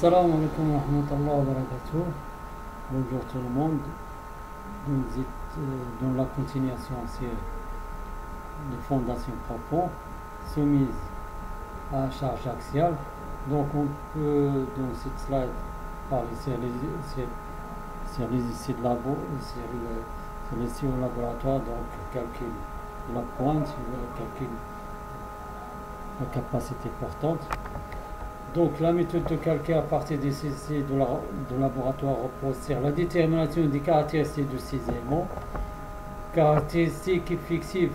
Salam alaikum wa rahmatullahi wa barakatuh. Bonjour tout le monde. Nous êtes dans la continuation sur les fondations profondes soumises à charge axiale. Donc on peut dans cette slide parler sur les essais de labo, sur les essais au laboratoire, donc calcul de la pointe, calcul de la capacité portante. Donc la méthode de calcul à partir des essais de laboratoire repose sur la détermination des caractéristiques de ces éléments. Caractéristiques fixives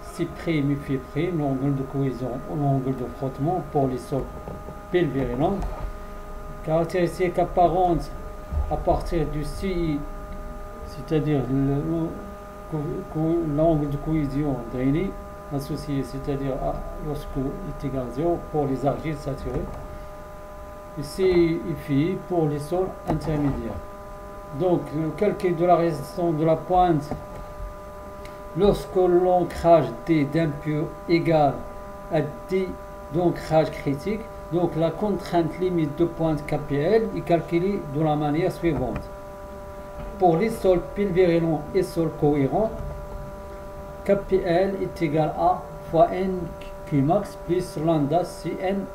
C' et Φ', l'angle de cohésion ou l'angle de frottement pour les sols pelvérulents. Caractéristiques apparentes à partir du CI, c'est-à-dire l'angle de cohésion drainé associé, c'est-à-dire lorsque est égal à 0 pour les argiles saturées, et CI pour les sols intermédiaires. Donc le calcul de la résistance de la pointe lorsque l'ancrage D d'impur égale à D d'ancrage critique, donc la contrainte limite de pointe KPL est calculée de la manière suivante. Pour les sols pelvérulents et sols cohérents, KPL est égal à fois N Qmax plus lambda Cn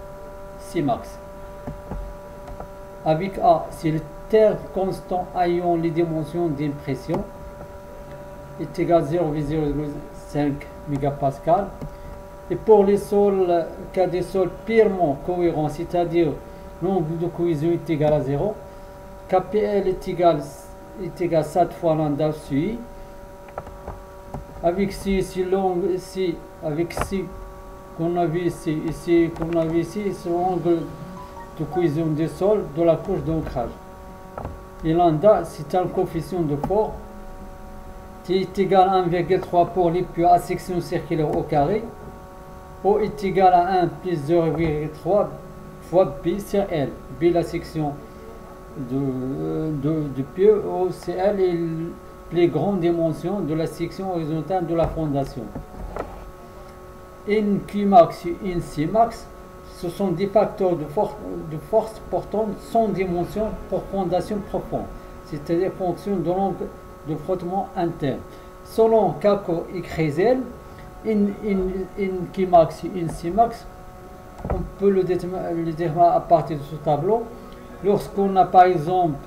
Cmax. Avec A, c'est le terme constant ayant les dimensions d'impression est égal à 0,05 mégapascal. Et pour les sols, cas des sols purement cohérents, c'est-à-dire l'angle de cohésion est égal à 0, KPL est égal à 7 fois lambda sur avec si l'angle ici, avec si qu'on a vu ici, qu'on a vu ici, c'est l'angle de cohésion des sols de la couche d'ancrage. Et lambda, c'est un coefficient de force qui est égal à 1,3 pour les pieux à section circulaire au carré. O est égal à 1 plus 0,3 fois B sur L. B la section du pieux, O c'est L et les grandes dimensions de la section horizontale de la fondation. N Qmax et N Cmax, ce sont des facteurs de force portante sans dimension pour fondation profonde, c'est-à-dire fonction de l'angle de frottement interne. Selon Kako et Kreisel, N Qmax et N Cmax, on peut le déterminer à partir de ce tableau. Lorsqu'on a par exemple,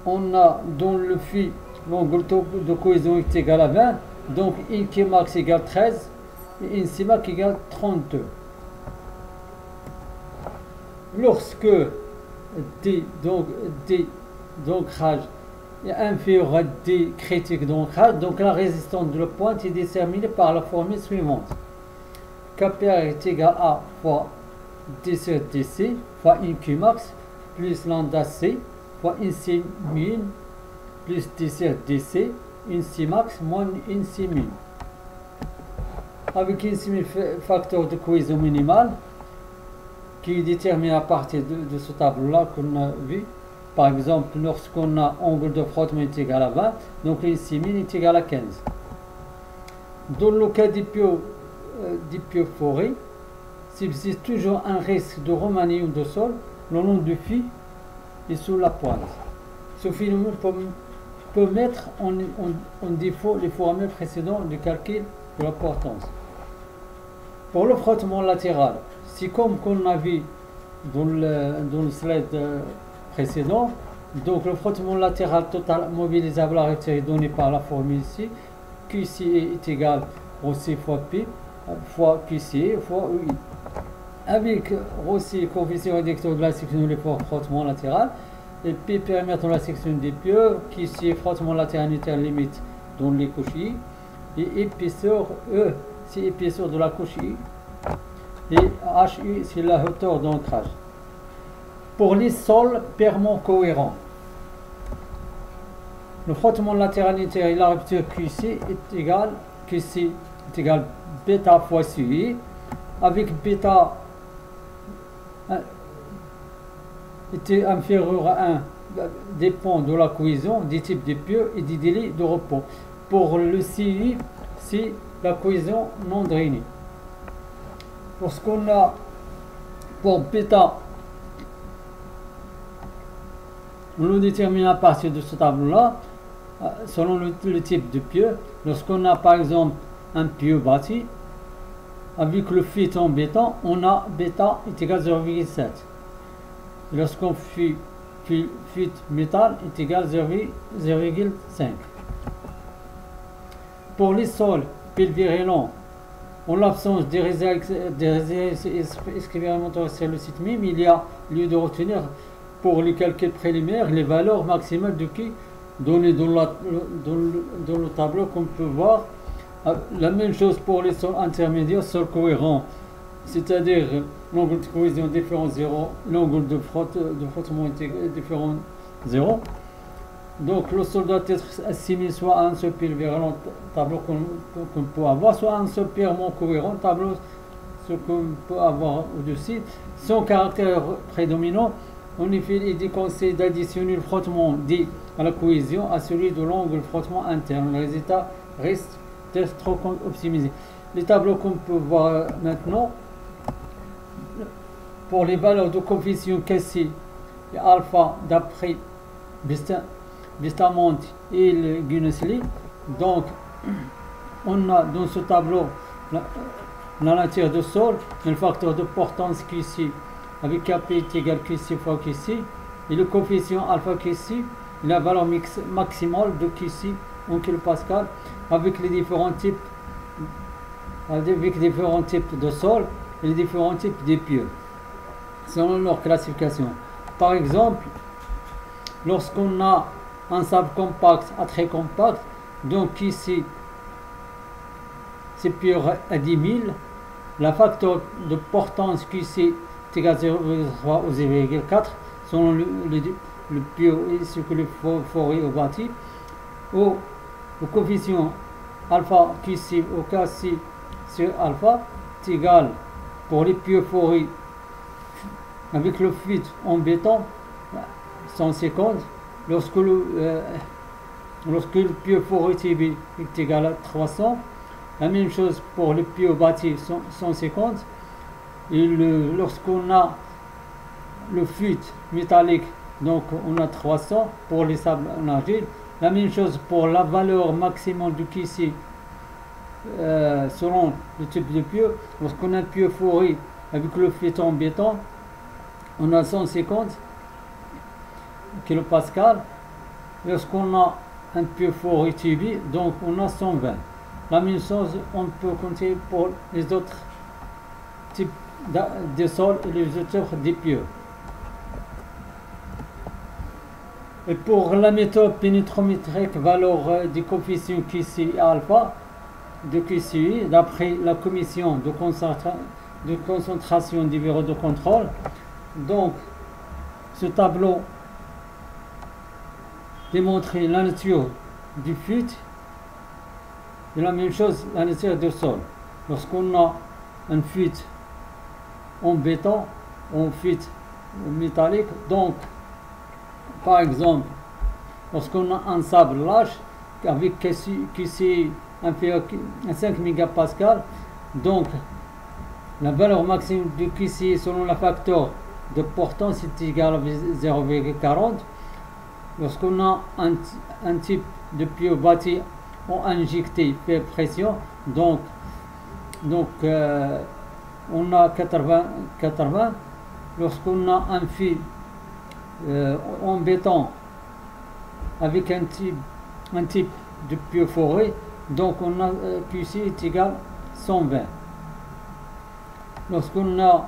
on a dans le phi l'angle de cohésion est égal à 20, donc N Qmax égale 13 et N Cmax égale 32. Lorsque D d'ancrage est inférieur à D critique d'ancrage, donc la résistance de la pointe est déterminée par la formule suivante. KPR est égal à fois D sur DC fois N Qmax plus lambda C fois N C min plus D sur DC, N Cmax moins N C min. Avec N C min facteur de cohésion minimale qui est déterminé à partir de ce tableau-là qu'on a vu. Par exemple, lorsqu'on a angle de frottement est égal à 20, donc N C min est égal à 15. Dans le cas des pieux-forêts, s'il existe toujours un risque de remaniement de sol, le long du phi et sous la pointe. Ce phénomène peut mettre en défaut les formules précédentes du calcul de la portance. Pour le frottement latéral, c'est comme qu'on a vu dans le slide précédent, donc le frottement latéral total mobilisable à retirer donné par la formule ici, QC est égal au C fois P fois QC fois UI. Avec aussi coefficient réducteur de la section de l'effort frottement latéral, et P périmètre de la section des pieux, QC frottement latéral unitaire limite dans les couches I, et épaisseur E, c'est épaisseur de la couche I, et HU, c'est la hauteur d'ancrage. Pour les sols purement cohérents, le frottement latéral unitaire et la rupture QC est égal bêta fois CI, avec bêta était inférieur à 1 dépend de la cohésion, des types de pieux et des délais de repos. Pour le CI, c'est la cohésion non drainée. Lorsqu'on a pour bêta On le détermine à partir de ce tableau-là, selon le type de pieu. Lorsqu'on a par exemple un pieu bâti, avec le fit en béton, on a bêta est égal à 0,7. Lorsqu'on fit métal est égal à 0,5. Pour les sols pulvérulents, en l'absence des réserves expérimentales sur le site même, il y a lieu de retenir pour les calculs préliminaires les valeurs maximales de qui données dans le tableau qu'on peut voir. La même chose pour les sols intermédiaires, sols cohérents, c'est-à-dire l'angle de cohésion différent 0, l'angle de frottement différent 0. Donc le sol doit être assimilé soit à un seul pulvérulent tableau qu'on peut avoir, soit à un seul purement cohérent tableau ce qu'on peut avoir au-dessus. Son caractère prédominant, en effet, il déconseille d'additionner le frottement dit à la cohésion à celui de l'angle de frottement interne. Le résultat reste trop optimisé. Les tableaux qu'on peut voir maintenant, pour les valeurs de coefficient Cassi et alpha d'après Bustamante et Guinness-Lee. Donc, on a dans ce tableau la nature de sol, le facteur de portance QC avec Kp est égal QC fois QC, et le coefficient alpha QC, la valeur maximale de QC en kilopascal avec les différents types de sol et les différents types de pieux selon leur classification. Par exemple, lorsqu'on a un sable compact à très compact, donc ici c'est pieux à 10 000, la facteur de portance QC est égal à 0,3 ou 0,4 selon le pieux et ce que le forêt au bâti. Au coefficient alpha QC au cas ci sur alpha est égal pour les pieux forêts avec le fluide en béton 150, lorsque le pieux forêt TB est égal à 300. La même chose pour le pieux bâti 150. Et lorsqu'on a le fluide métallique, donc on a 300 pour les sables en argile. La même chose pour la valeur maximale du QC selon le type de pieux. Lorsqu'on a un pieux forêt avec le fluide en béton, on a 150 kilopascal. Lorsqu'on a un pieux forêt TB, donc on a 120. La même chose, on peut compter pour les autres types de sols et les autres des pieux. Et pour la méthode pénétrométrique, valeur du coefficient QC et alpha de QCI, d'après la commission de concentration du bureau de contrôle. Donc, ce tableau démontre la nature du fluide et la même chose, la nature du sol. Lorsqu'on a un fluide en béton, en fluide métallique, donc, par exemple, lorsqu'on a un sable lâche avec QC inférieur à 5 mégapascal, donc la valeur maximum du QC selon le facteur de portance est égal à 0,40. Lorsqu'on a un type de pieux bâti ou injecté fait pression, donc on a 80. Lorsqu'on a un fil en béton avec un type de pieux forêt, donc on a QC est égal à 120. Lorsqu'on a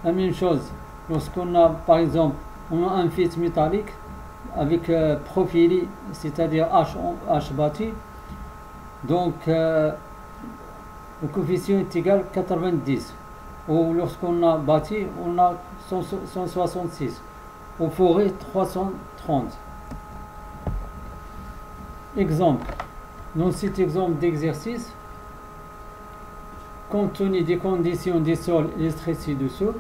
la même chose, lorsqu'on a par exemple on a un fil métallique avec profilé, c'est-à-dire H bâti, donc le coefficient est égal à 90. Ou lorsqu'on a bâti, on a 166. Au forêt 330. Exemple. Dans cet exemple d'exercice, compte tenu des conditions des sols illustrées ci-dessous,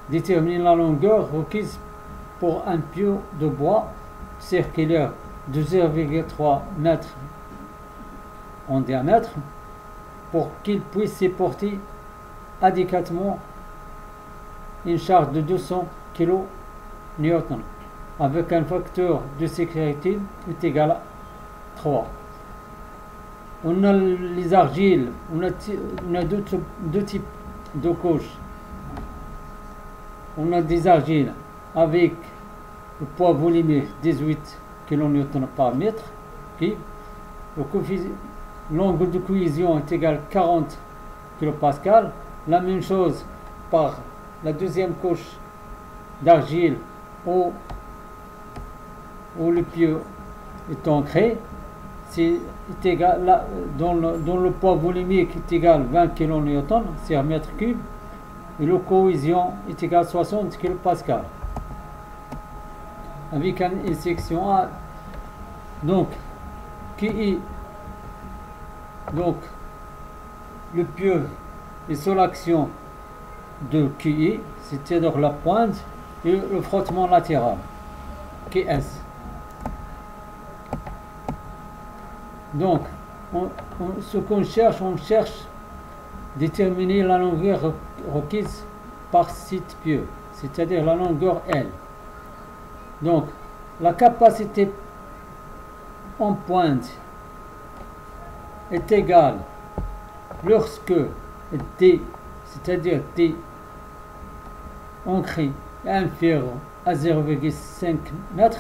déterminer la longueur requise pour un pieu de bois circulaire de 0,3 m en diamètre pour qu'il puisse supporter adéquatement une charge de 200 kN, avec un facteur de sécurité est égal à 3. On a les argiles, on a deux types de couches. On a des argiles avec le poids volumique 18 kN par mètre, l'angle de cohésion est égal à 40 kPa. La même chose par la deuxième couche d'argile où le pieu est ancré, c'est égal là, dont le poids volumique est égal à 20 kN sur mètre cube et la cohésion est égal à 60 kPa avec une section A. Donc le pieu est sous l'action de QI, c'est-à-dire la pointe, et le frottement latéral, QS. Donc, ce qu'on cherche, on cherche à déterminer la longueur requise par site pieu, c'est-à-dire la longueur L. Donc, la capacité en pointe est égale lorsque D, c'est-à-dire D ancré est inférieur à 0,5 m,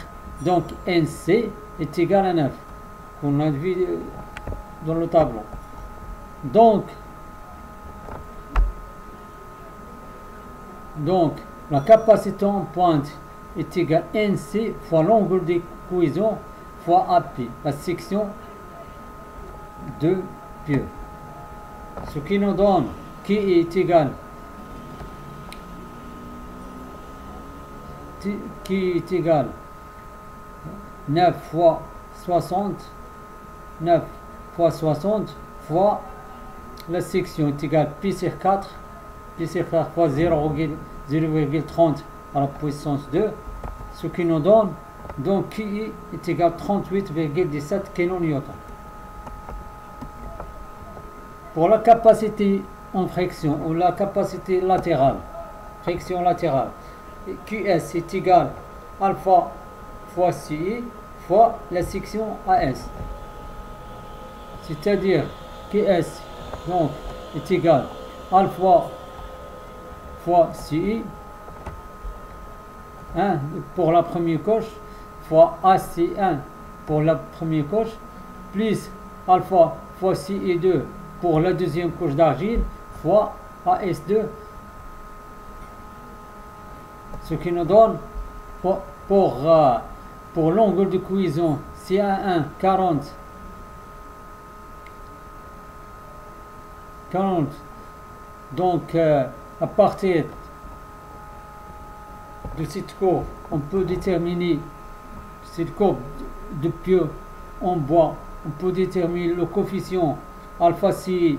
donc NC est égal à 9, qu'on a vu dans le tableau. Donc la capacité en pointe est égale à NC fois l'angle de cohésion fois AP, la section de pieu. Ce qui nous donne qui est égal à 9 fois 60 fois la section est égale à pi sur 4 fois 0,30 à la puissance 2, ce qui nous donne donc qui est égal à 38,17 kN. Pour la capacité en friction ou la capacité latérale, friction latérale, QS est égal à alpha fois CI fois la section AS. C'est-à-dire QS donc est égal à alpha fois CI, 1 pour la première couche, fois AC1 pour la première couche, plus alpha fois CI2 pour la deuxième couche d'argile, fois AS2, ce qui nous donne pour l'angle de cohésion CA1 40, donc à partir de cette courbe on peut déterminer cette courbe de pieu en bois, on peut déterminer le coefficient alpha CI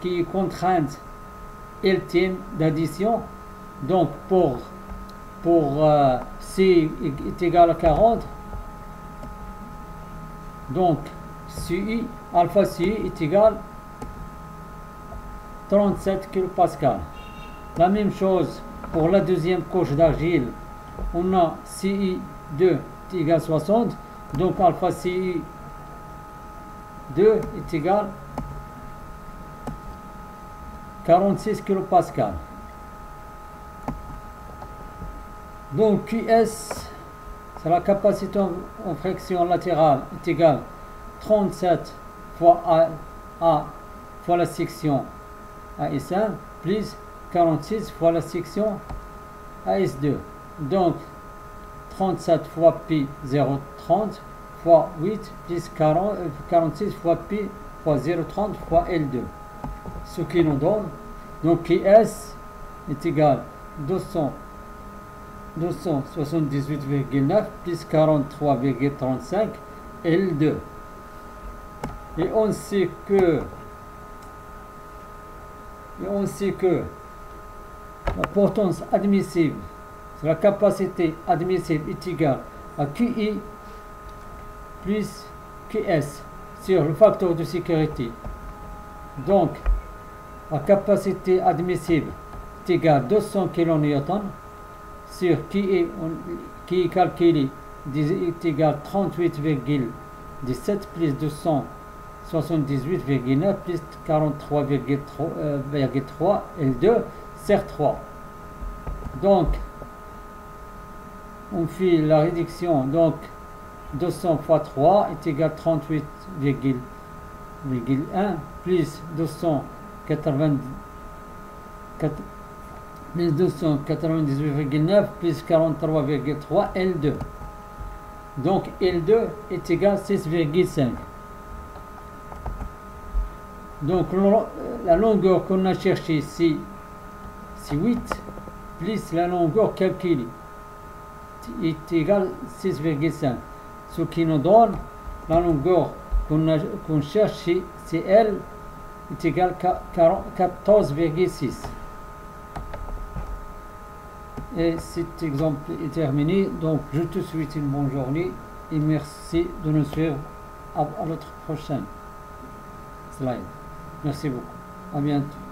qui est contrainte LTM d'addition. Donc pour C est égal à 40, donc CI, alpha CI est égal à 37 kPa. La même chose pour la deuxième couche d'argile, on a CI2 est égal à 60, donc alpha CI2 est égal à 46 kPa. Donc QS, c'est la capacité en friction latérale, est égale à 37 fois A fois la section AS1 plus 46 fois la section AS2. Donc 37 fois pi 0,30 fois 8 plus 46 fois pi fois 0,30 fois L2. Ce qui nous donne, donc QS est égal à 278,9 plus 43,35 L2. Et on sait que la potence admissible, la capacité admissible est égale à QI plus QS sur le facteur de sécurité. Donc la capacité admissible est égale à 200 kN sur qui est calculé est égal 38,17 plus 278,9 plus 43,3 L2 sur 3. Donc, on fait la réduction. Donc, 200 fois 3 est égal à 38,1 plus 298,9 plus 43,3 L2. Donc L2 est égal à 6,5. Donc la longueur qu'on a cherchée c'est 8 plus la longueur calculée est égal à 6,5. Ce qui nous donne la longueur qu'on cherche c'est L est égal à 14,6. Et cet exemple est terminé. Donc je te souhaite une bonne journée et merci de nous suivre à notre prochaine slide. Merci beaucoup. À bientôt.